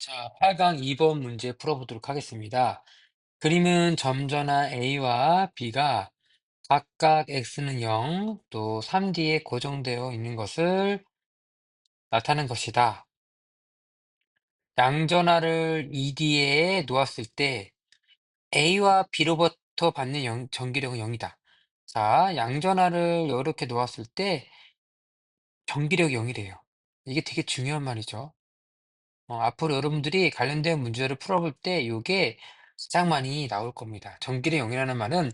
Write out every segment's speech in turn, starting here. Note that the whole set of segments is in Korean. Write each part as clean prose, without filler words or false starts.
자, 8강 2번 문제 풀어보도록 하겠습니다. 그림은 점전화 A와 B가 각각 X는 0, 또 3D에 고정되어 있는 것을 나타낸 것이다. 양전화를 2D에 놓았을 때 A와 B로부터 받는 전기력은 0이다. 자, 양전화를 이렇게 놓았을 때 전기력이 0이래요. 이게 되게 중요한 말이죠. 앞으로 여러분들이 관련된 문제를 풀어볼 때 이게 가장 많이 나올 겁니다. 전기의 영이라는 말은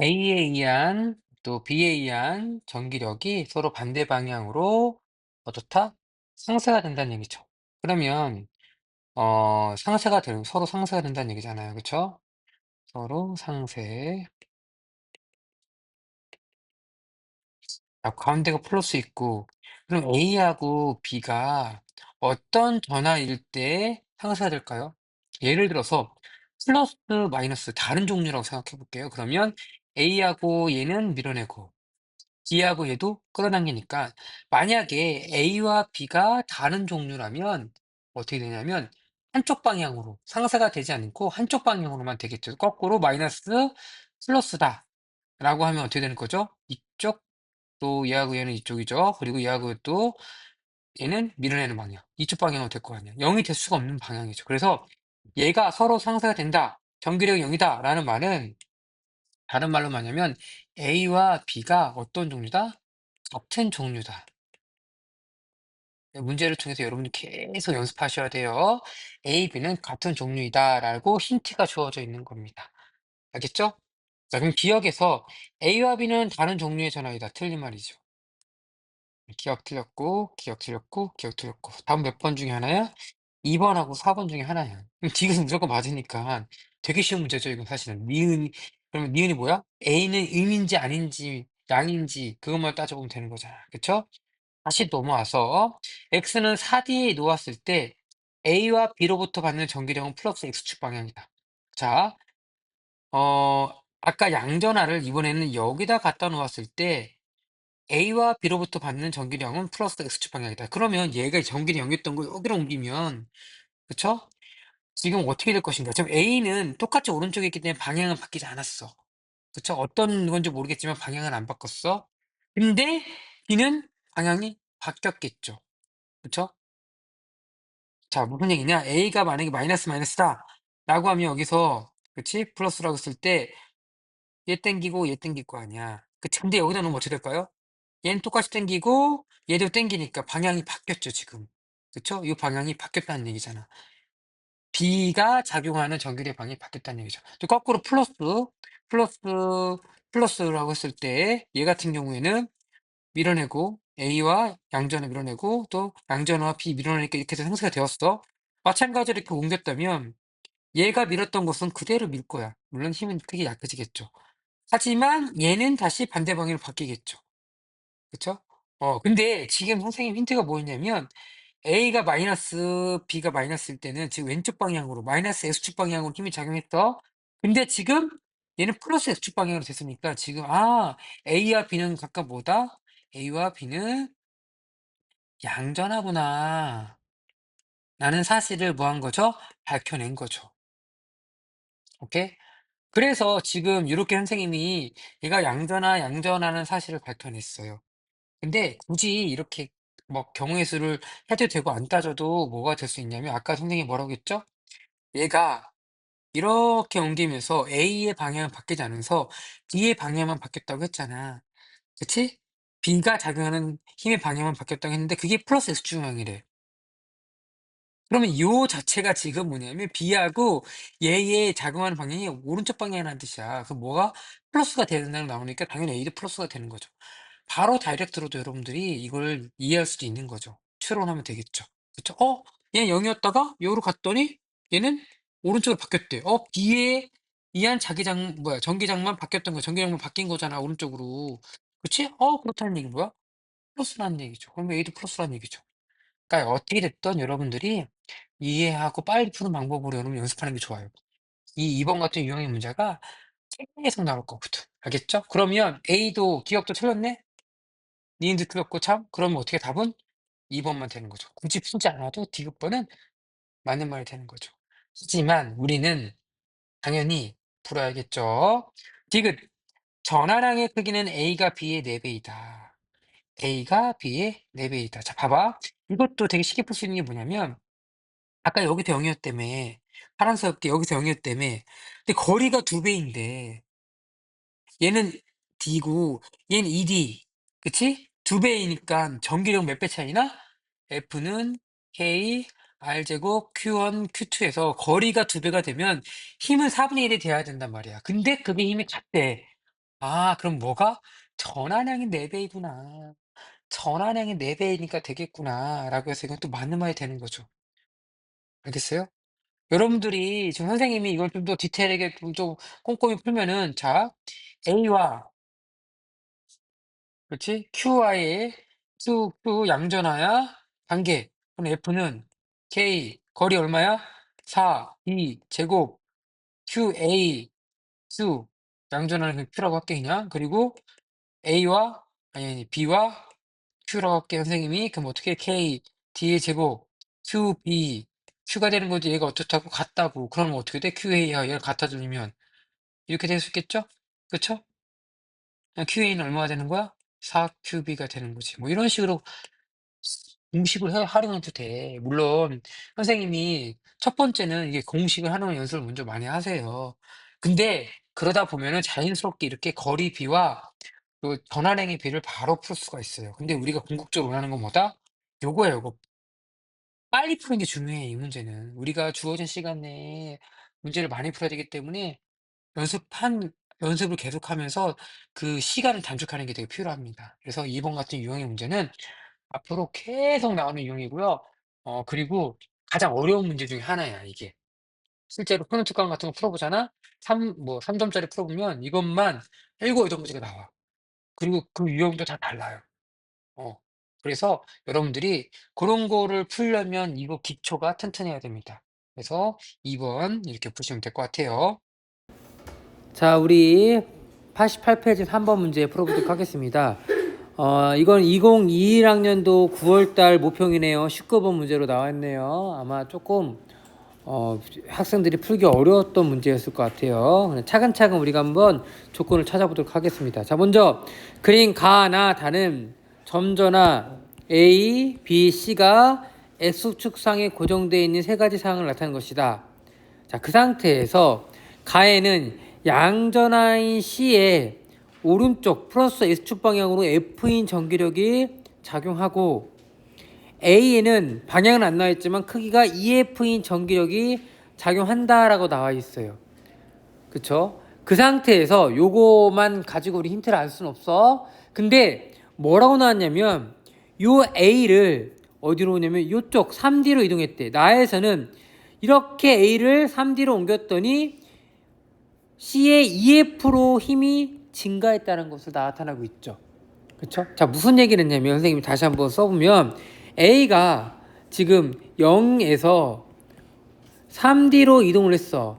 A에 의한 또 B에 의한 전기력이 서로 반대 방향으로 어떻다? 상쇄가 된다는 얘기죠. 그러면 서로 상쇄가 된다는 얘기잖아요. 그쵸? 서로 상쇄. 가운데가 플러스 있고, 그럼 A하고 B가 어떤 전화일 때 상쇄가 될까요? 예를 들어서 플러스 마이너스 다른 종류라고 생각해 볼게요. 그러면 A하고 얘는 밀어내고 B하고 얘도 끌어당기니까, 만약에 A와 B가 다른 종류라면 어떻게 되냐면 한쪽 방향으로 상쇄가 되지 않고 한쪽 방향으로만 되겠죠. 거꾸로 마이너스 플러스다 라고 하면 어떻게 되는 거죠? 이쪽, 또 얘하고 얘는 이쪽이죠. 그리고 얘하고 또 얘는 밀어내는 방향. 이쪽 방향으로 될 거 아니야. 0이 될 수가 없는 방향이죠. 그래서 얘가 서로 상쇄가 된다. 전기력이 0이다. 라는 말은 다른 말로 뭐냐면 A와 B가 어떤 종류다? 같은 종류다. 네, 문제를 통해서 여러분들 계속 연습하셔야 돼요. A, B는 같은 종류이다라고 힌트가 주어져 있는 겁니다. 알겠죠? 자, 그럼 기억에서 A와 B는 다른 종류의 전화이다. 틀린 말이죠. 기억 틀렸고, 기억 틀렸고, 기억 틀렸고. 다음 몇 번 중에 하나야? 2번하고 4번 중에 하나야. 그럼 디귿은 무조건 맞으니까 되게 쉬운 문제죠, 이건 사실은. 그러면 니은이 뭐야? A는 음인지 아닌지, 양인지, 그것만 따져보면 되는 거잖아. 그쵸? 다시 넘어와서, X는 4D에 놓았을 때, A와 B로부터 받는 전기력은 플러스 X축 방향이다. 자, 아까 양전하를 이번에는 여기다 갖다 놓았을 때, A와 B로부터 받는 전기량은 플러스 X축 방향이다. 그러면 얘가 전기량이 0이었던 걸 여기로 옮기면, 그쵸? 지금 어떻게 될 것인가? 지금 A는 똑같이 오른쪽에 있기 때문에 방향은 바뀌지 않았어. 그쵸? 어떤 건지 모르겠지만 방향은 안 바꿨어. 근데 B는 방향이 바뀌었겠죠. 그쵸? 자, 무슨 얘기냐? A가 만약에 마이너스 마이너스다 라고 하면 여기서, 그치? 플러스라고 했을 때 얘 땡기고 얘 땡길 거 아니야. 그치? 근데 여기다 놓으면 어떻게 될까요? 얘는 똑같이 당기고 얘도 당기니까 방향이 바뀌었죠, 지금. 그쵸? 이 방향이 바뀌었다는 얘기잖아. B가 작용하는 전기의 방향이 바뀌었다는 얘기죠. 또 거꾸로 플러스, 플러스라고 했을 때 얘 같은 경우에는 밀어내고 A와 양전을 밀어내고 또 양전과 B 밀어내니까 이렇게 해서 상쇄가 되었어. 마찬가지로 이렇게 옮겼다면 얘가 밀었던 곳은 그대로 밀 거야. 물론 힘은 크게 약해지겠죠. 하지만 얘는 다시 반대 방향으로 바뀌겠죠. 그쵸? 근데 지금 선생님 힌트가 뭐였냐면 A가 마이너스 B가 마이너스일 때는 지금 왼쪽 방향으로 마이너스 X축 방향으로 힘이 작용했어. 근데 지금 얘는 플러스 X축 방향으로 됐으니까 지금 A와 B는 각각 뭐다? A와 B는 양전하구나 라는 사실을 뭐 한 거죠? 밝혀낸 거죠. 오케이? 그래서 지금 이렇게 선생님이 얘가 양전하는 사실을 밝혀냈어요. 근데 굳이 이렇게 뭐 경우의 수를 해도 되고 안 따져도 뭐가 될 수 있냐면 아까 선생님이 뭐라고 했죠? 얘가 이렇게 옮기면서 A의 방향은 바뀌지 않으면서 B의 방향만 바뀌었다고 했잖아. 그치? B가 작용하는 힘의 방향만 바뀌었다고 했는데 그게 플러스 X축방이래. 그러면 요 자체가 지금 뭐냐면 B하고 얘의 작용하는 방향이 오른쪽 방향이라는 뜻이야. 그럼 뭐가 플러스가 된다고 나오니까 당연히 A도 플러스가 되는 거죠. 바로 다이렉트로도 여러분들이 이걸 이해할 수도 있는 거죠. 추론하면 되겠죠. 그쵸? 얘는 0이었다가 요로 갔더니 얘는 오른쪽으로 바뀌었대. B에 의한 전기장만 바뀌었던 거야. 전기장만 바뀐 거잖아, 오른쪽으로. 그치? 그렇다는 얘기는 뭐야? 플러스라는 얘기죠. 그럼 A도 플러스라는 얘기죠. 그러니까 어떻게 됐든 여러분들이 이해하고 빨리 푸는 방법으로 여러분 연습하는 게 좋아요. 이 2번 같은 유형의 문제가 계속 나올 거거든. 알겠죠? 그러면 A도 기억도 틀렸네? 니은도 틀렸고 참? 그러면 어떻게 답은 2번만 되는 거죠. 굳이 풀지 않아도 디귿번은 맞는 말이 되는 거죠. 하지만 우리는 당연히 풀어야겠죠. 디귿. 전하량의 크기는 A가 B의 4배이다. A가 B의 4배이다. 자, 봐봐. 이것도 되게 쉽게 풀 수 있는 게 뭐냐면, 아까 여기서 0이었다며. 파란스럽게 여기서 0이었다며. 근데 거리가 2배인데, 얘는 D고, 얘는 ED. 그치? 2배이니까 전기력 몇 배 차이나? F는 K, R제곱, Q1, Q2에서 거리가 2배가 되면 힘은 4분의 1이 돼야 된단 말이야. 근데 그게 힘이 같대. 아, 그럼 뭐가? 전하량이 4배이구나. 전하량이 4배이니까 되겠구나라고 해서 이건 또 맞는 말이 되는 거죠. 알겠어요? 여러분들이 지금 선생님이 이걸 좀 더 디테일하게 좀 꼼꼼히 풀면은 자, A와 그렇지? QI의 Q 양전하야 관계. 그럼 F는 K 거리 얼마야? 4, 2 제곱 QA Q 양전하는 그 Q라고 할게 그냥. 그리고 A와 아니 B와 Q라고 할게 선생님이. 그럼 어떻게 K D의 제곱 QB Q가 되는 거지. 얘가 어떻다고 같다고. 그러면 어떻게 돼? QA와 얘가 같아지면 이렇게 될 수 있겠죠? 그쵸? QA는 얼마가 되는 거야? 4QB가 되는 거지. 뭐 이런 식으로 공식을 활용해도 돼. 물론 선생님이 첫 번째는 이게 공식을 활용하는 연습을 먼저 많이 하세요. 근데 그러다 보면은 자연스럽게 이렇게 거리 비와 그 전환행의 비를 바로 풀 수가 있어요. 근데 우리가 궁극적으로 원하는 건 뭐다? 요거야, 요거. 빨리 푸는 게 중요해, 이 문제는. 우리가 주어진 시간 내에 문제를 많이 풀어야 되기 때문에 연습한 연습을 계속하면서 그 시간을 단축하는 게 되게 필요합니다. 그래서 2번 같은 유형의 문제는 앞으로 계속 나오는 유형이고요. 그리고 가장 어려운 문제 중에 하나야, 이게. 실제로 푸는 특강 같은 거 풀어보잖아? 3 점짜리 풀어보면 이것만 7-8 문제가 나와. 그리고 그 유형도 다 달라요. 어. 그래서 여러분들이 그런 거를 풀려면 이거 기초가 튼튼해야 됩니다. 그래서 2번 이렇게 푸시면 될 것 같아요. 자, 우리 88페이지 3번 문제 풀어보도록 하겠습니다. 이건 2021학년도 9월달 모평이네요. 19번 문제로 나왔네요. 아마 조금 학생들이 풀기 어려웠던 문제였을 것 같아요. 차근차근 우리가 한번 조건을 찾아보도록 하겠습니다. 자, 먼저 그린 가나 다는 점전화 A, B, C가 X축상에 고정되어 있는 세 가지 사항을 나타내는 것이다. 자, 그 상태에서 가에는 양전하인 C의 오른쪽 플러스 X축 방향으로 F인 전기력이 작용하고 A에는 방향은 안 나와 있지만 크기가 EF인 전기력이 작용한다라고 나와 있어요. 그쵸? 그 상태에서 요거만 가지고 우리 힌트를 알 수는 없어. 근데 뭐라고 나왔냐면 요 A를 어디로 오냐면 요쪽 3D로 이동했대. 나에서는 이렇게 A를 3D로 옮겼더니 C의 EF로 힘이 증가했다는 것을 나타나고 있죠. 그렇죠? 자, 무슨 얘기를 했냐면 선생님이 다시 한번 써보면 A가 지금 0에서 3D로 이동을 했어.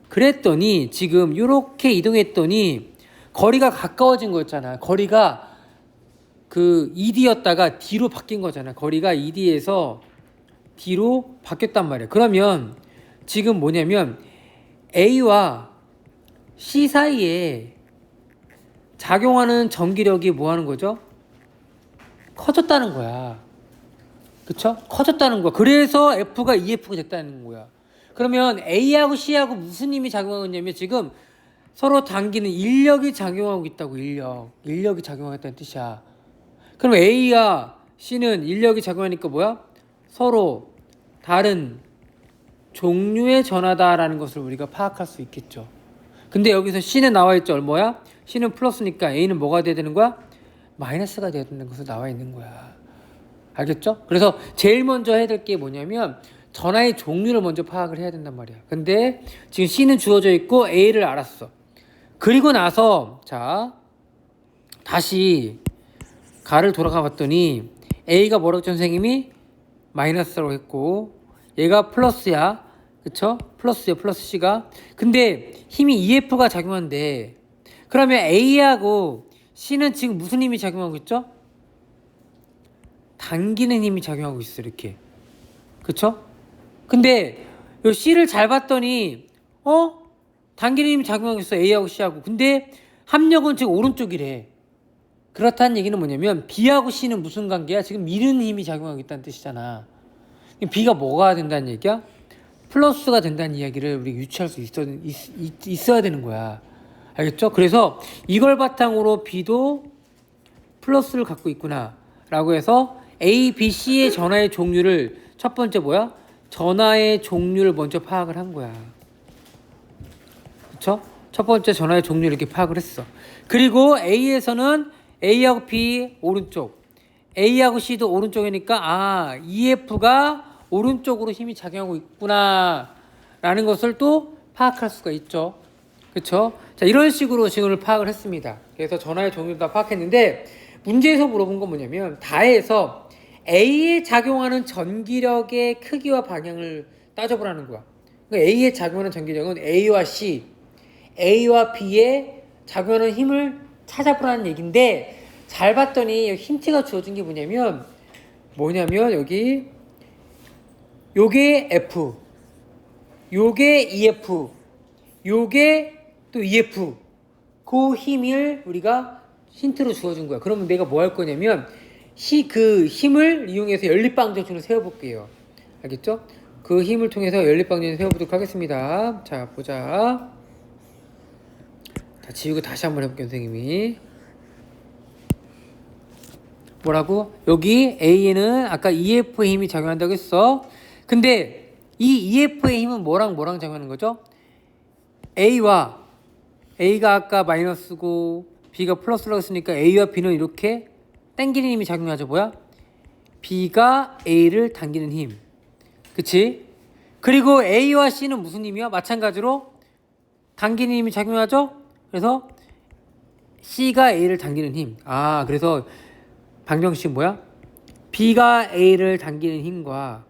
그랬더니 지금 이렇게 이동했더니 거리가 가까워진 거였잖아. 거리가 그 ED였다가 D로 바뀐 거잖아. 거리가 ED에서 D로 바뀌었단 말이야. 그러면 지금 뭐냐면 A와 C 사이에 작용하는 전기력이 뭐 하는 거죠? 커졌다는 거야. 그쵸? 커졌다는 거야. 그래서 F가 EF가 됐다는 거야. 그러면 A하고 C하고 무슨 힘이 작용하고 있냐면 지금 서로 당기는 인력이 작용하고 있다고. 인력이 작용하겠다는 뜻이야. 그럼 A와 C는 인력이 작용하니까 뭐야? 서로 다른 종류의 전하다라는 것을 우리가 파악할 수 있겠죠. 근데 여기서 C는 나와 있죠. 얼마야? C는 플러스니까 A는 뭐가 돼야 되는 거야? 마이너스가 돼야 되는 것을 나와 있는 거야. 알겠죠? 그래서 제일 먼저 해야 될 게 뭐냐면 전하의 종류를 먼저 파악을 해야 된단 말이야. 근데 지금 C는 주어져 있고 A를 알았어. 그리고 나서 자 다시 가를 돌아가 봤더니 A가 뭐라고 했죠? 선생님이 마이너스라고 했고 얘가 플러스야. 그쵸? 플러스야. 플러스 C가. 근데 힘이 EF가 작용한대. 그러면 A하고 C는 지금 무슨 힘이 작용하고 있죠? 당기는 힘이 작용하고 있어. 이렇게. 그쵸? 근데 요 C를 잘 봤더니 당기는 힘이 작용하고 있어. A하고 C하고. 근데 합력은 지금 오른쪽이래. 그렇다는 얘기는 뭐냐면 B하고 C는 무슨 관계야? 지금 미는 힘이 작용하고 있다는 뜻이잖아. B가 뭐가 된다는 얘기야? 플러스가 된다는 이야기를 우리 유추할 수 있어야 되는 거야. 알겠죠? 그래서 이걸 바탕으로 B도 플러스를 갖고 있구나 라고 해서 A, B, C의 전하의 종류를 첫 번째 뭐야? 전하의 종류를 먼저 파악을 한 거야. 그쵸? 첫 번째 전하의 종류를 이렇게 파악을 했어. 그리고 A에서는 A하고 B 오른쪽, A하고 C도 오른쪽이니까 EF가 오른쪽으로 힘이 작용하고 있구나 라는 것을 또 파악할 수가 있죠. 그쵸? 자, 이런 식으로 지금을 파악을 했습니다. 그래서 전하의 종류를 다 파악했는데 문제에서 물어본 건 뭐냐면 다에서 A에 작용하는 전기력의 크기와 방향을 따져보라는 거야. 그러니까 A에 작용하는 전기력은 A와 C, A와 B에 작용하는 힘을 찾아보라는 얘기인데 잘 봤더니 힌트가 주어진 게 뭐냐면 여기 요게 F, 요게 EF, 요게 또 EF 그 힘을 우리가 힌트로 주어준 거야. 그러면 내가 뭐 할 거냐면 그 힘을 이용해서 연립방정식을 세워볼게요. 알겠죠? 그 힘을 통해서 연립방정식을 세워보도록 하겠습니다. 자, 보자. 자, 지우고 다시 한번 해볼게요, 선생님이. 뭐라고? 여기 A에는 아까 EF의 힘이 작용한다고 했어. 근데 이 EF의 힘은 뭐랑 작용하는 거죠? A가 아까 마이너스고 B가 플러스라고 했으니까 A와 B는 이렇게 당기는 힘이 작용하죠. 뭐야? B가 A를 당기는 힘. 그치? 그리고 A와 C는 무슨 힘이야? 마찬가지로 당기는 힘이 작용하죠? 그래서 C가 A를 당기는 힘. 그래서 방정식은 뭐야? B가 A를 당기는 힘과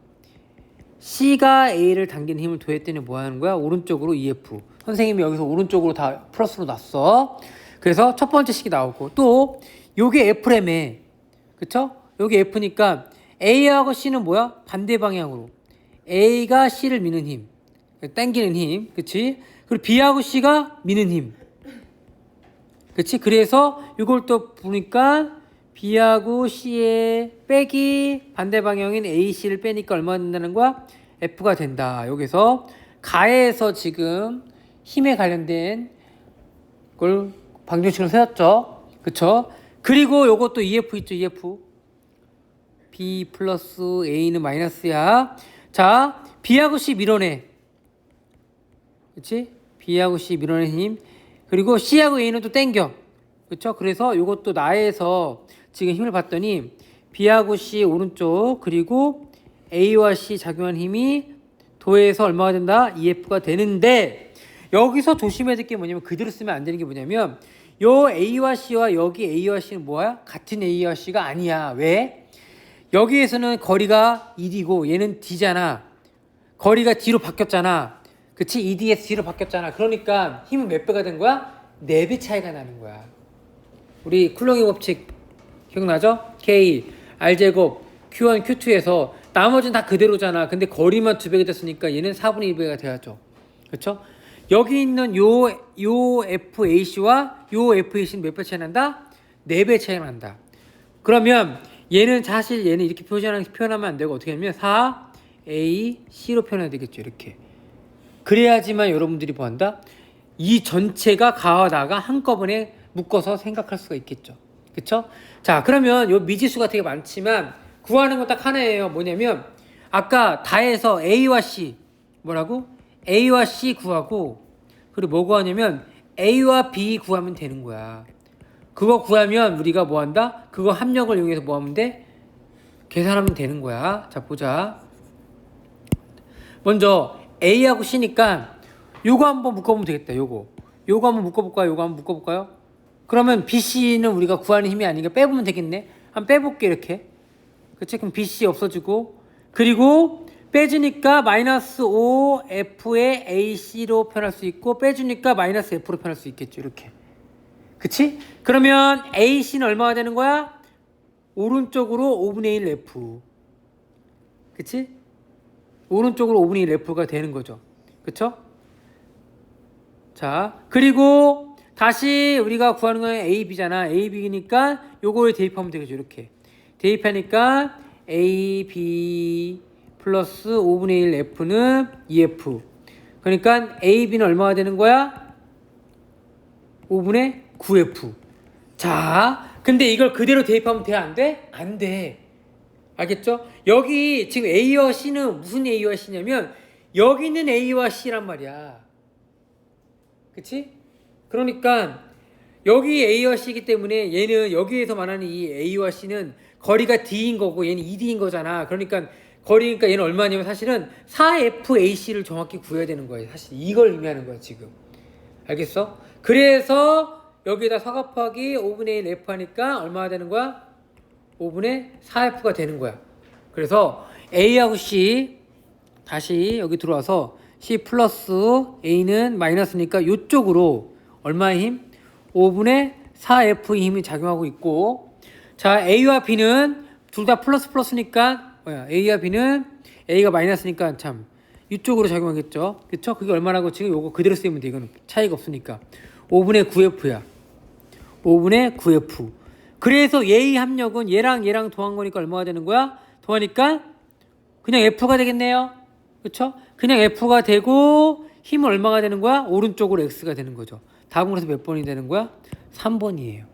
C가 A를 당기는 힘을 더했더니 뭐 하는 거야? 오른쪽으로 EF. 선생님이 여기서 오른쪽으로 다 플러스로 놨어. 그래서 첫 번째 식이 나오고 또 요게 F라며. 그쵸? 요게 F니까 A하고 C는 뭐야? 반대 방향으로. A가 C를 미는 힘. 당기는 힘. 그치? 그리고 B하고 C가 미는 힘. 그치? 그래서 이걸 또 보니까 B하고 C의 빼기 반대 방향인 AC를 빼니까 얼마가 된다는 거야? F가 된다. 여기서 가에서 지금 힘에 관련된 걸 방정식을 세웠죠. 그쵸? 그리고 요것도 EF 있죠. EF. B 플러스 A는 마이너스야. 자, B하고 C 밀어내. 그치? B하고 C 밀어내 힘. 그리고 C하고 A는 또 땡겨. 그쵸? 그래서 요것도 나에서 지금 힘을 봤더니 B하고 C 오른쪽 그리고 A와 C 작용한 힘이 도해서 얼마가 된다? EF가 되는데 여기서 조심해야 될 게 뭐냐면 그대로 쓰면 안 되는 게 뭐냐면 요 A와 C와 여기 A와 C는 뭐야? 같은 A와 C가 아니야. 왜? 여기에서는 거리가 1이고 얘는 D잖아. 거리가 D로 바뀌었잖아. 그치? ED에서 D로 바뀌었잖아. 그러니까 힘은 몇 배가 된 거야? 4배 차이가 나는 거야. 우리 쿨롱의 법칙 기억나죠? K, R제곱, Q1, Q2에서 나머지는 다 그대로잖아. 근데 거리만 2배가 됐으니까 얘는 4분의 1배가 돼야죠. 그렇죠? 여기 있는 요 FAC와 요 FAC는 몇 배 차이 난다? 4배 차이 난다. 그러면 얘는 이렇게 표현하면 안 되고 어떻게 하면 4AC로 표현해야 되겠죠. 이렇게. 그래야지만 여러분들이 뭐한다? 이 전체가 가와 나가 한꺼번에 묶어서 생각할 수가 있겠죠. 그쵸? 자, 그러면 요 미지수가 되게 많지만 구하는 건 딱 하나예요. 뭐냐면 아까 다해서 A와 C 뭐라고? A와 C 구하고 그리고 뭐 구하냐면 A와 B 구하면 되는 거야. 그거 구하면 우리가 뭐 한다? 그거 합력을 이용해서 뭐 하면 돼? 계산하면 되는 거야. 자, 보자. 먼저 A하고 C니까 요거 한번 묶어보면 되겠다. 요거 한번 묶어볼까요? 그러면 BC는 우리가 구하는 힘이 아니니까 빼보면 되겠네. 한번 빼볼게 이렇게. 그치? 그럼 BC 없어지고 그리고 빼주니까 마이너스 5F의 AC로 표현할 수 있고 빼주니까 마이너스 F로 표현할 수 있겠죠. 이렇게. 그치? 그러면 AC는 얼마가 되는 거야? 오른쪽으로 5분의 1 F. 그치? 오른쪽으로 5분의 1 F가 되는 거죠. 그쵸? 자, 그리고 다시 우리가 구하는 건 A, B잖아. A, B니까 요거에 대입하면 되겠죠. 이렇게. 대입하니까 A, B 플러스 5분의 1 F는 2F. 그러니까 A, B는 얼마가 되는 거야? 5분의 9F. 자, 근데 이걸 그대로 대입하면 돼? 안 돼? 안 돼. 알겠죠? 여기 지금 A와 C는 무슨 A와 C냐면 여기 있는 A와 C란 말이야. 그치? 그러니까 여기 A와 C이기 때문에 얘는 여기에서 말하는 이 A와 C는 거리가 D인 거고 얘는 2D인 거잖아. 그러니까 거리니까 얘는 얼마냐면 사실은 4FAC를 정확히 구해야 되는 거예요. 사실 이걸 의미하는 거야 지금. 알겠어? 그래서 여기다 서갑하기 5분의 1 F 하니까 얼마가 되는 거야? 5분의 4F가 되는 거야. 그래서 A하고 C 다시 여기 들어와서 C 플러스 A는 마이너스니까 이쪽으로 얼마의 힘? 5분의 4F의 힘이 작용하고 있고, 자 A와 B는 둘 다 플러스 플러스니까 A와 B는 A가 마이너스니까 참 이쪽으로 작용하겠죠. 그쵸? 그게 얼마라고 지금 요거 그대로 쓰면 돼. 이거는 차이가 없으니까 5분의 9F야. 5분의 9F. 그래서 얘의 합력은 얘랑 더한 거니까 얼마가 되는 거야? 더하니까 그냥 F가 되겠네요. 그쵸? 그냥 F가 되고 힘은 얼마가 되는 거야? 오른쪽으로 X가 되는 거죠. 답은 그래서 몇 번이 되는 거야? 3번이에요.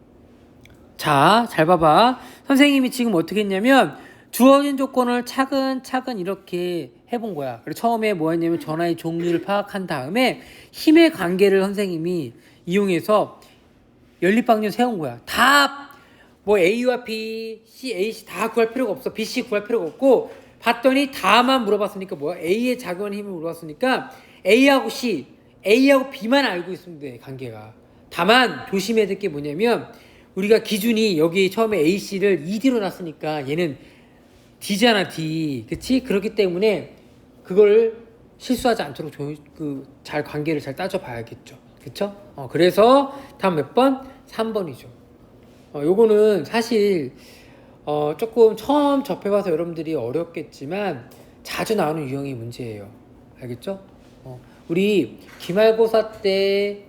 자, 잘 봐봐. 선생님이 지금 어떻게 했냐면 주어진 조건을 차근차근 이렇게 해본 거야. 그래서 처음에 뭐 했냐면 전화의 종류를 파악한 다음에 힘의 관계를 선생님이 이용해서 연립방정 세운 거야. 다 뭐 A와 B, C, AC 다 구할 필요가 없어. B, C 구할 필요가 없고 봤더니 다만 물어봤으니까 뭐야? A의 작용하는 힘을 물어봤으니까 A하고 C, A하고 B만 알고 있으면 돼. 관계가. 다만 조심해야 될 게 뭐냐면 우리가 기준이 여기 처음에 AC를 ED로 놨으니까 얘는 D잖아, D. 그치? 그렇기 때문에 그걸 실수하지 않도록 잘 관계를 잘 따져봐야겠죠. 그쵸? 그래서 다음 몇 번? 3번이죠. 요거는 사실 조금 처음 접해봐서 여러분들이 어렵겠지만 자주 나오는 유형의 문제예요. 알겠죠? 우리 기말고사 때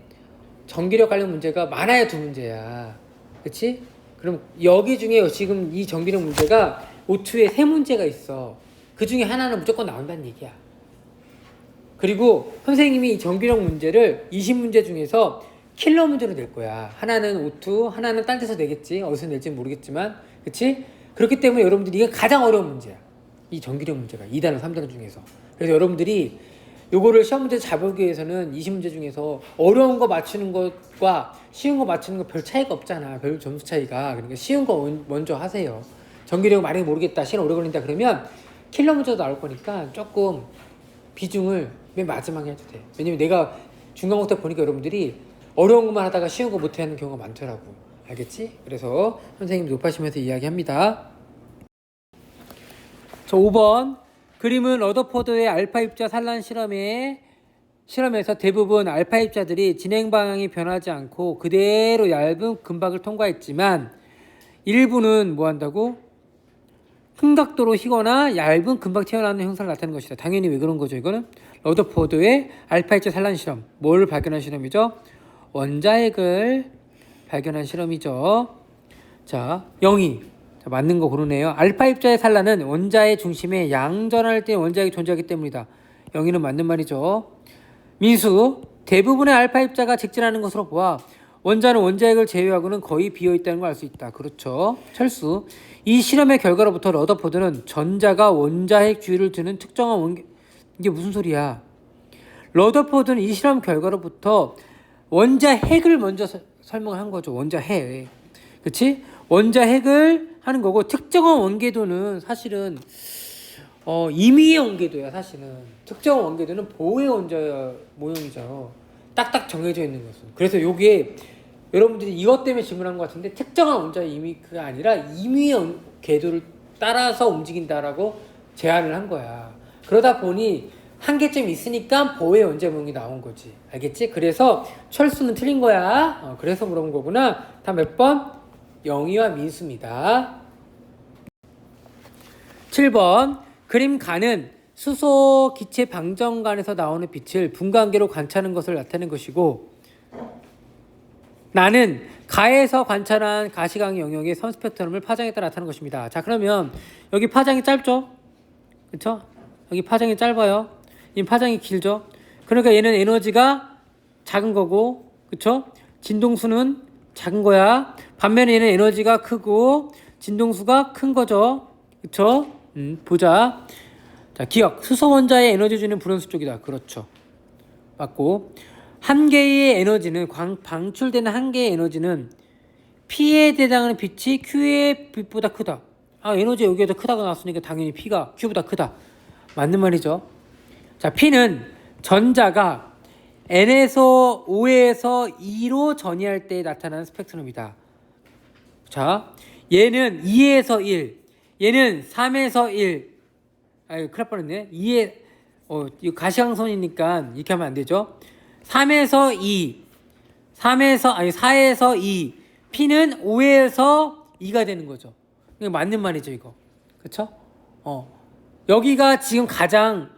전기력 관련 문제가 많아야 두 문제야. 그치? 그럼 여기 중에 지금 이 전기력 문제가 O2에 세 문제가 있어. 그 중에 하나는 무조건 나온다는 얘기야. 그리고 선생님이 이 전기력 문제를 20문제 중에서 킬러 문제로 낼 거야. 하나는 O2, 하나는 딴 데서 내겠지. 어디서 낼지는 모르겠지만. 그치? 그렇기 때문에 여러분들이 이게 가장 어려운 문제야. 이 전기력 문제가 2단원, 3단원 중에서. 그래서 여러분들이 요거를 시험 문제 잘 보기 위해서는 20문제 중에서 어려운 거 맞추는 것과 쉬운 거 맞추는 거 별 차이가 없잖아. 별 점수 차이가. 그러니까 쉬운 거 먼저 하세요. 전기력 만약에 모르겠다, 시간 오래 걸린다 그러면 킬러 문제도 나올 거니까 조금 비중을 맨 마지막에 해도 돼. 왜냐면 내가 중간고사 보니까 여러분들이 어려운 것만 하다가 쉬운 거 못하는 경우가 많더라고. 알겠지? 그래서 선생님 높아시면서 이야기합니다. 자, 5번 그림은 러더포드의 알파 입자 산란 실험에서 대부분 알파 입자들이 진행 방향이 변하지 않고 그대로 얇은 금박을 통과했지만 일부는 뭐 한다고? 큰 각도로 휘거나 얇은 금박 튀어나오는 형상을 나타내는 것이다. 당연히 왜 그런 거죠? 이거는 러더포드의 알파 입자 산란 실험. 뭘 발견한 실험이죠? 원자핵을 발견한 실험이죠. 자, 0이. 자, 맞는 거 고르네요. 알파 입자의 산란은 원자의 중심에 양전할 때 원자핵이 존재하기 때문이다. 0이는 맞는 말이죠. 민수. 대부분의 알파 입자가 직진하는 것으로 보아 원자는 원자핵을 제외하고는 거의 비어있다는 걸 알 수 있다. 그렇죠. 철수. 이 실험의 결과로부터 러더포드는 전자가 원자핵 주위를 두는 특정한 원계... 이게 무슨 소리야? 러더포드는 이 실험 결과로부터 원자핵을 먼저 설명을 한 거죠. 원자핵. 그치? 원자핵을 하는 거고 특정한 원궤도는 사실은 임의의 원궤도야. 사실은 특정한 원궤도는 보호의 원자 모형이죠. 딱딱 정해져 있는 것은. 그래서 요게 여러분들이 이것 때문에 질문한 것 같은데 특정한 원자의 임의가 아니라 임의의 궤도를 따라서 움직인다라고 제안을 한 거야. 그러다 보니 한계점이 있으니까 보호의 원자 모형이 나온 거지. 알겠지? 그래서 철수는 틀린 거야. 그래서 물어본 거구나. 다음 몇 번? 영희와 민수입니다. 7번 그림 가는 수소 기체 방정관에서 나오는 빛을 분광기로 관찰하는 것을 나타내는 것이고, 나는 가에서 관찰한 가시광 영역의 선 스펙트럼을 파장에 따라 나타내는 것입니다. 자, 그러면 여기 파장이 짧죠? 그렇죠? 여기 파장이 짧아요. 이 파장이 길죠? 그러니까 얘는 에너지가 작은 거고, 그렇죠? 진동수는 작은 거야. 반면에 얘는 에너지가 크고 진동수가 큰 거죠. 그렇죠? 보자. 자, 기억. 수소 원자의 에너지 주는 불연수 쪽이다. 그렇죠. 맞고, 한 개의 에너지는 방출되는 한 개의 에너지는 P에 해당하는 빛이 Q의 빛보다 크다. 아, 에너지 여기가 더 크다고 나왔으니까 당연히 P가 Q보다 크다. 맞는 말이죠. 자, P는 전자가 N에서 5에서 2로 전이할 때 나타나는 스펙트럼이다. 자, 얘는 2에서 1, 얘는 3에서 1. 아유, 큰일 날 뻔했네. 2에, 이거 가시광선이니까 이렇게 하면 안 되죠. 3에서 2, 4에서 2, P는 5에서 2가 되는 거죠. 이거 맞는 말이죠, 이거. 그쵸? 여기가 지금 가장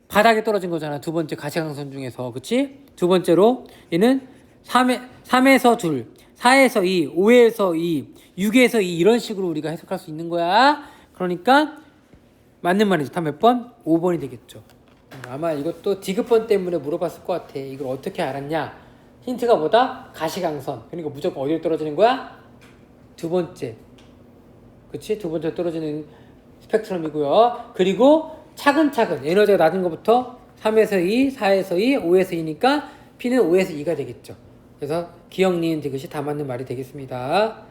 바닥에 떨어진 거잖아. 두 번째 가시광선 중에서. 그치? 두 번째로 얘는 3에서 2, 4에서 2, 5에서 2, 6에서 2 이런 식으로 우리가 해석할 수 있는 거야. 그러니까 맞는 말이죠. 다 몇 번? 5번이 되겠죠. 아마 이것도 디귿번 때문에 물어봤을 것 같아. 이걸 어떻게 알았냐? 힌트가 뭐다? 가시광선. 그러니까 무조건 어디로 떨어지는 거야? 두 번째. 그치? 두 번째 떨어지는 스펙트럼이고요. 그리고 차근차근 에너지가 낮은 것부터 3에서 2, 4에서 2, 5에서 2니까 P는 5에서 2가 되겠죠. 그래서 기억, 니은, 디귿이 다 맞는 말이 되겠습니다.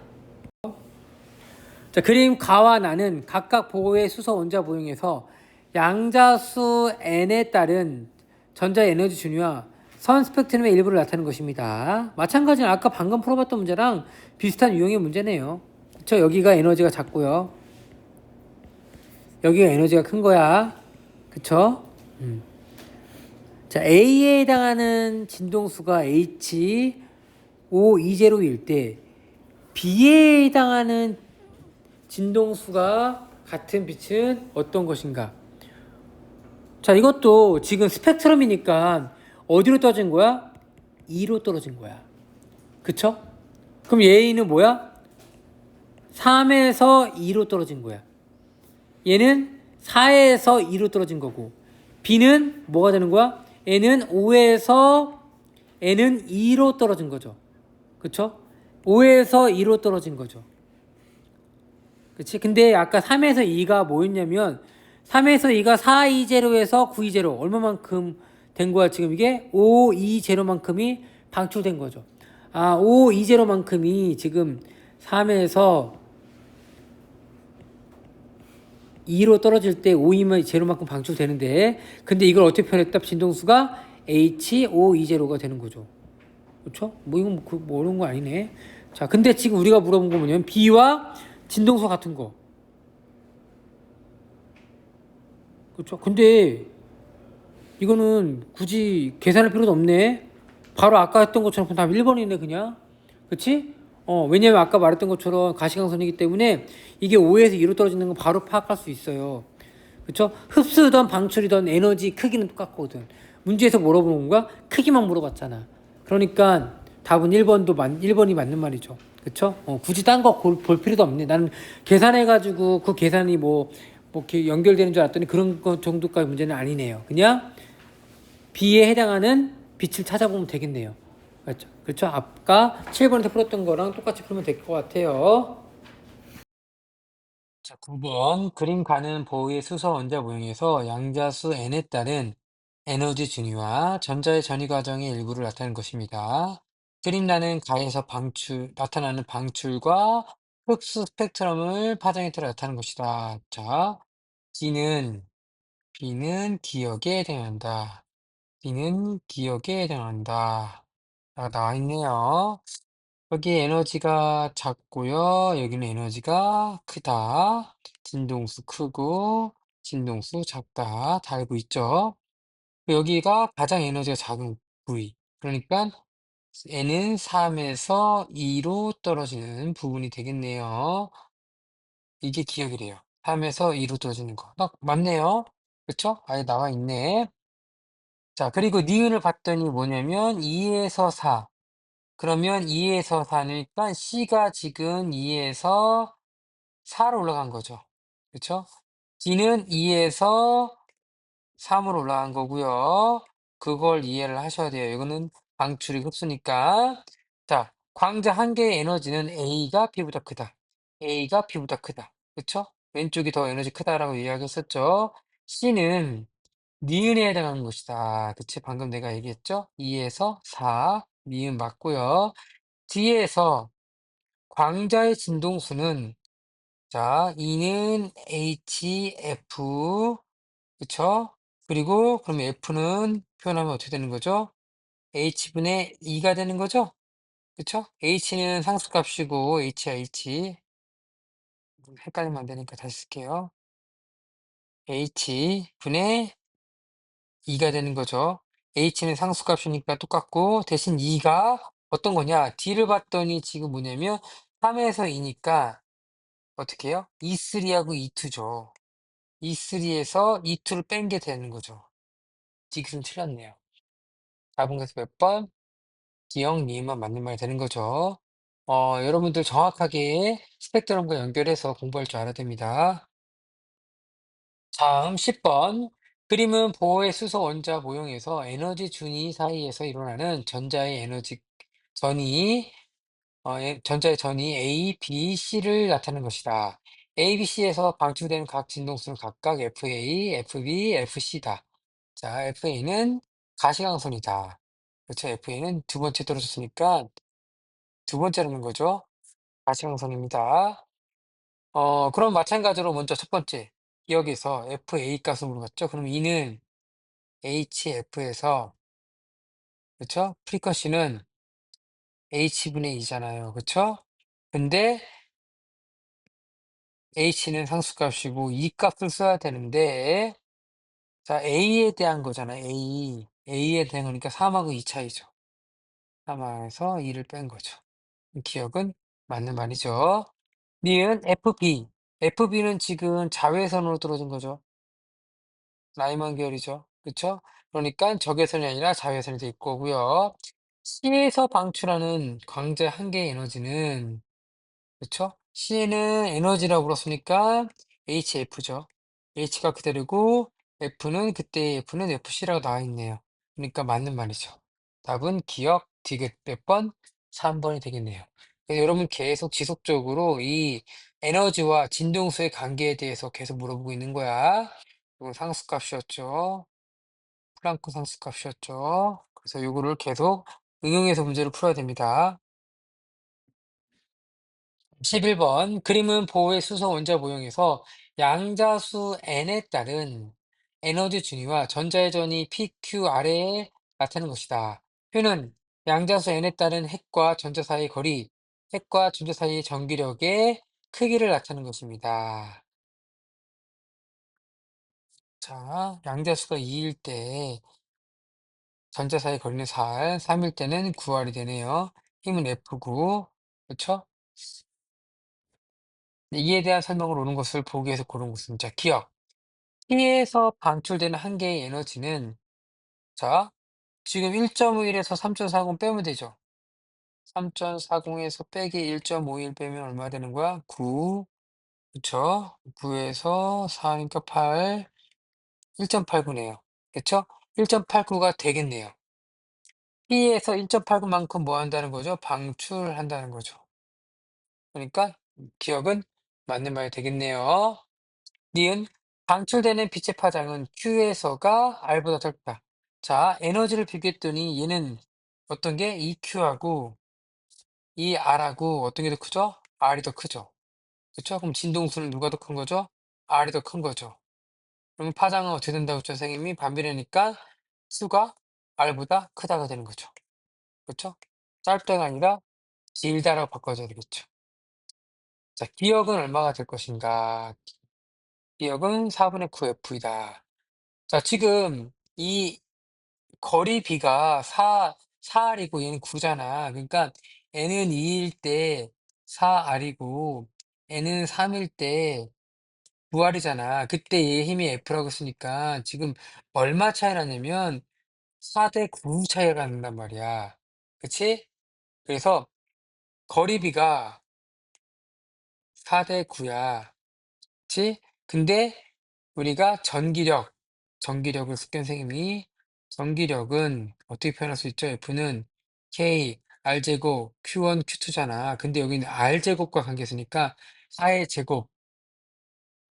자, 그림 가와 나는 각각 보호의 수소 원자 모형에서 양자수 n에 따른 전자 에너지 준위와 선 스펙트럼의 일부를 나타내는 것입니다. 마찬가지로 아까 방금 풀어봤던 문제랑 비슷한 유형의 문제네요. 그쵸? 여기가 에너지가 작고요. 여기가 에너지가 큰 거야. 그쵸? 자, A에 해당하는 진동수가 H520일 때 B에 해당하는 진동수가 같은 빛은 어떤 것인가? 자, 이것도 지금 스펙트럼이니까 어디로 떨어진 거야? 2로 떨어진 거야. 그쵸? 그럼 얘는 뭐야? 3에서 2로 떨어진 거야. 얘는 4에서 2로 떨어진 거고, B는 뭐가 되는 거야? N은 5에서 N은 2로 떨어진 거죠. 그쵸? 5에서 2로 떨어진 거죠. 그치? 근데 아까 3에서 2가 뭐였냐면 3에서 2가 420에서 920 얼마만큼 된 거야? 지금 이게 520만큼이 방출된 거죠. 아, 520만큼이 지금 3에서 2로 떨어질 때 520만큼 방출되는데, 근데 이걸 어떻게 표현했다? 진동수가 H520가 되는 거죠. 그렇죠? 뭐 이건 뭐 어려운 거 아니네. 자, 근데 지금 우리가 물어본 거 뭐냐면 B와 진동수 같은 거. 그렇죠? 근데 이거는 굳이 계산할 필요도 없네. 바로 아까 했던 것처럼 답 1번이네 그냥. 그치? 왜냐면 아까 말했던 것처럼 가시광선이기 때문에 이게 5에서 2로 떨어지는 건 바로 파악할 수 있어요. 그쵸? 흡수든 방출이든 에너지 크기는 똑같거든. 문제에서 물어보는 거야? 크기만 물어봤잖아. 그러니까 답은 1번이 맞는 말이죠. 그쵸? 굳이 딴 거 볼 필요도 없네. 나는 계산해가지고 그 계산이 뭐 이렇게 연결되는 줄 알았더니 그런 거 정도까지 문제는 아니네요. 그냥 B에 해당하는 빛을 찾아보면 되겠네요. 그렇죠? 그렇죠? 아까 7번에서 풀었던 거랑 똑같이 풀면 될 것 같아요. 자, 9번. 그림 가는 보호의 수소 원자 모형에서 양자수 n에 따른 에너지 준위와 전자의 전이 과정의 일부를 나타내는 것입니다. 그림란은 가에서 나타나는 방출과 흡수 스펙트럼을 파장에 따라 나타내는 것이다. 자, B는 기억에 해당한다. B는 기억에 해당한다. 나와 있네요. 여기 에너지가 작고요. 여기는 에너지가 크다. 진동수 크고 진동수 작다. 다 알고 있죠? 여기가 가장 에너지가 작은 부위. 그러니까 n은 3에서 2로 떨어지는 부분이 되겠네요. 이게 기억이래요. 3에서 2로 떨어지는 거. 딱 맞네요. 그쵸? 아예 나와 있네. 자, 그리고 니은을 봤더니 뭐냐면 2 에서 4. 그러면 2 에서 4 니까 C가 지금 2 에서 4로 올라간 거죠. 그쵸? D는 2 에서 3으로 올라간 거고요. 그걸 이해를 하셔야 돼요. 이거는 방출이 흡수니까. 자, 광자 한 개의 에너지는 A가 B보다 크다. A가 B보다 크다. 그쵸? 왼쪽이 더 에너지 크다라고 이야기했었죠. C는 니은에 해당하는 것이다. 그치? 방금 내가 얘기했죠? 2에서 4, 니은 맞고요. D에서 광자의 진동수는 자, E는 HF 그쵸? 그리고 그럼 F는 표현하면 어떻게 되는 거죠? H분의 2가 되는 거죠? 그쵸? H는 상수값이고 H야 H. 헷갈리면 안 되니까 다시 쓸게요. H분의 2가 되는 거죠. H는 상수값이니까 똑같고 대신 2가 어떤 거냐? D를 봤더니 지금 뭐냐면 3에서 2니까 어떻게 해요? E3하고 E2죠. E3에서 E2를 뺀 게 되는 거죠. 지금 틀렸네요. 4번 몇 번? 기억, 니은만 맞는 말이 되는 거죠. 여러분들 정확하게 스펙트럼과 연결해서 공부할 줄 알아야 됩니다. 다음 10번. 그림은 보호의 수소 원자 모형에서 에너지 준위 사이에서 일어나는 전자의 에너지 전이 전자의 전이 A, B, C를 나타내는 것이다. A, B, C에서 방출되는 각 진동수는 각각 FA, FB, FC다. 자, FA는 가시광선이다. 그렇죠? FA는 두 번째 떨어졌으니까 두 번째라는 거죠. 가시광선입니다. 그럼 마찬가지로 먼저 첫 번째 여기서 FA 값을 물어봤죠. 그럼 이는 HF에서 그쵸? 프리퀀시는 H분의 2잖아요. 그쵸? 근데 H는 상수값이고 E 값을 써야 되는데 자 A에 대한 거잖아요. A에 대한 거니까 3하고 2 차이죠. 3에서 2를 뺀 거죠. 기억은 맞는 말이죠. 니은 FB. FB는 지금 자외선으로 떨어진 거죠. 라이만 계열이죠. 그쵸? 그러니까 적외선이 아니라 자외선이 될 거고요. C에서 방출하는 광대 한 개의 에너지는 그쵸? C는 에너지라고 불었으니까 HF죠. H가 그대로고 F는 그때 F는 FC라고 나와 있네요. 그러니까 맞는 말이죠. 답은 기억, 디귿 몇 번? 3번이 되겠네요. 그래서 여러분 계속 지속적으로 이 에너지와 진동수의 관계에 대해서 계속 물어보고 있는 거야. 이건 상수값이었죠. 플랑크 상수값이었죠. 그래서 요거를 계속 응용해서 문제를 풀어야 됩니다. 11번 그림은 보호의 수소 원자 모형에서 양자수 n에 따른 에너지 준위와 전자의 전이 PQ 아래에 나타나는 것이다. 표는 양자수 n에 따른 핵과 전자 사이의 거리, 핵과 전자 사이의 전기력의 크기를 나타내는 것입니다. 자, 양자수가 2일 때 전자 사이 거리는 4R, 3일 때는 9R이 되네요. 힘은 F고, 그렇죠? 이에 대한 설명을 오는 것을 보기 위해서 고른 것은 자, 기억. T에서 방출되는 한 개의 에너지는 자, 지금 1.51에서 3.40 빼면 되죠. 3.40에서 빼기 1.51 빼면 얼마 되는 거야? 9. 그쵸? 9에서 4니까 8. 1.89네요. 그쵸? 1.89가 되겠네요. T에서 1.89만큼 뭐 한다는 거죠? 방출한다는 거죠. 그러니까 기억은 맞는 말이 되겠네요. 니은 방출되는 빛의 파장은 Q에서가 R보다 짧다. 자, 에너지를 비교했더니 얘는 어떤 게 EQ하고 이 R하고 어떤 게 더 크죠? R이 더 크죠. 그쵸? 그럼 진동수는 누가 더 큰 거죠? R이 더 큰 거죠. 그러면 파장은 어떻게 된다고 했죠, 선생님이? 반비례니까 수가 R보다 크다가 되는 거죠. 그쵸? 짧다가 아니라 길다라고 바꿔줘야 되겠죠. 자, 기억은 얼마가 될 것인가? 기억은 4분의 9F이다. 자, 지금 이 거리 B가 4R이고 얘는 9잖아. 그러니까 N은 2일 때 4R이고 N은 3일 때 부하이잖아. 그때 얘의 힘이 F라고 했으니까 지금 얼마 차이 나냐면 4대 9 차이가 난단 말이야. 그치? 그래서 거리비가 4대 9 야. 그치? 근데 우리가 전기력을 숙련 선생님이 전기력은 어떻게 표현할 수 있죠? F는 K, R제곱, Q1, Q2잖아. 근데 여기는 R제곱과 관계 있으니까 4의 제곱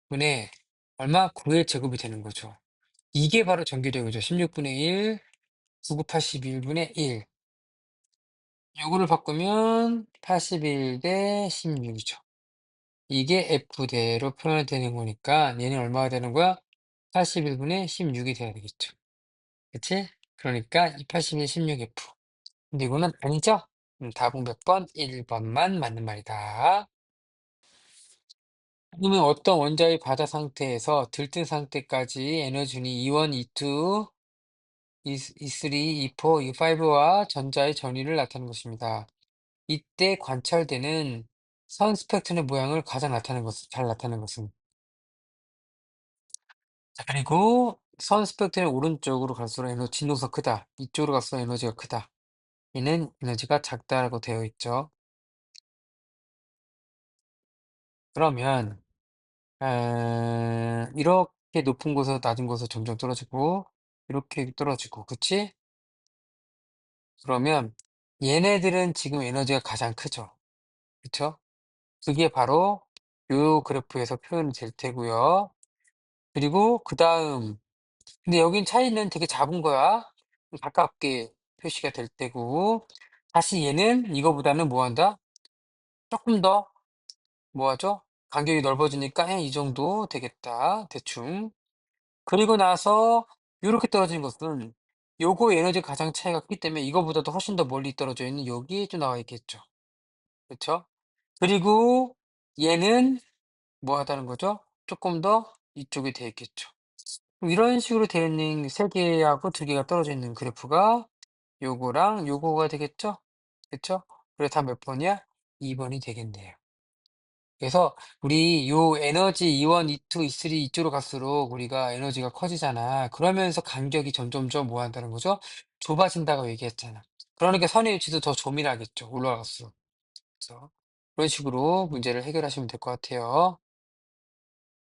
분의 얼마? 9의 제곱이 되는 거죠. 이게 바로 전기력이죠. 16분의 1, 9 9 81분의 1. 요거를 바꾸면 81대 16이죠. 이게 F대로 표현되는 거니까 얘는 얼마가 되는 거야? 81분의 16이 돼야 되겠죠. 그치? 그러니까 이 81, 16F. 근데 이거는 아니죠? 답은 몇 번? 1번만 맞는 말이다. 그러면 어떤 원자의 바다 상태에서 들뜬 상태까지 에너지는 E1, E2, E3, E4, E5와 전자의 전위를 나타내는 것입니다. 이때 관찰되는 선 스펙트럼의 모양을 가장 잘 나타내는 것은 자 그리고 선 스펙트럼의 오른쪽으로 갈수록 진동수가 크다. 이쪽으로 갈수록 에너지가 크다. 얘는 에너지가 작다라고 되어 있죠. 그러면 이렇게 높은 곳에서 낮은 곳으로 점점 떨어지고 이렇게 떨어지고 그치? 그러면 얘네들은 지금 에너지가 가장 크죠. 그쵸? 그게 바로 요 그래프에서 표현이 될 테고요. 그리고 그다음 근데 여긴 차이는 되게 작은 거야. 가깝게 표시가 될 테고 다시 얘는 이거보다는 뭐 한다? 조금 더 뭐 하죠? 간격이 넓어지니까 이 정도 되겠다 대충. 그리고 나서 요렇게 떨어지는 것은 요거 에너지가 가장 차이가 크기 때문에 이거보다도 훨씬 더 멀리 떨어져 있는 여기에 좀 나와 있겠죠. 그쵸? 그리고 얘는 뭐 하다는 거죠? 쪼끔 더 이쪽에 돼 있겠죠. 이런 식으로 되어 있는 3 개하고 2 개가 떨어져 있는 그래프가 요거랑 요거가 되겠죠? 그쵸? 그래서 답 몇 번이야? 2 번이 되겠네요. 그래서 우리 요 에너지 E1, E2, E3 이쪽으로 갈수록 우리가 에너지가 커지잖아. 그러면서 간격이 점점점 뭐 한다는 거죠? 좁아진다고 얘기했잖아. 그러니까 선의 위치도 더 조밀하겠죠, 올라갈수록. 그래서 그런 식으로 문제를 해결하시면 될 것 같아요.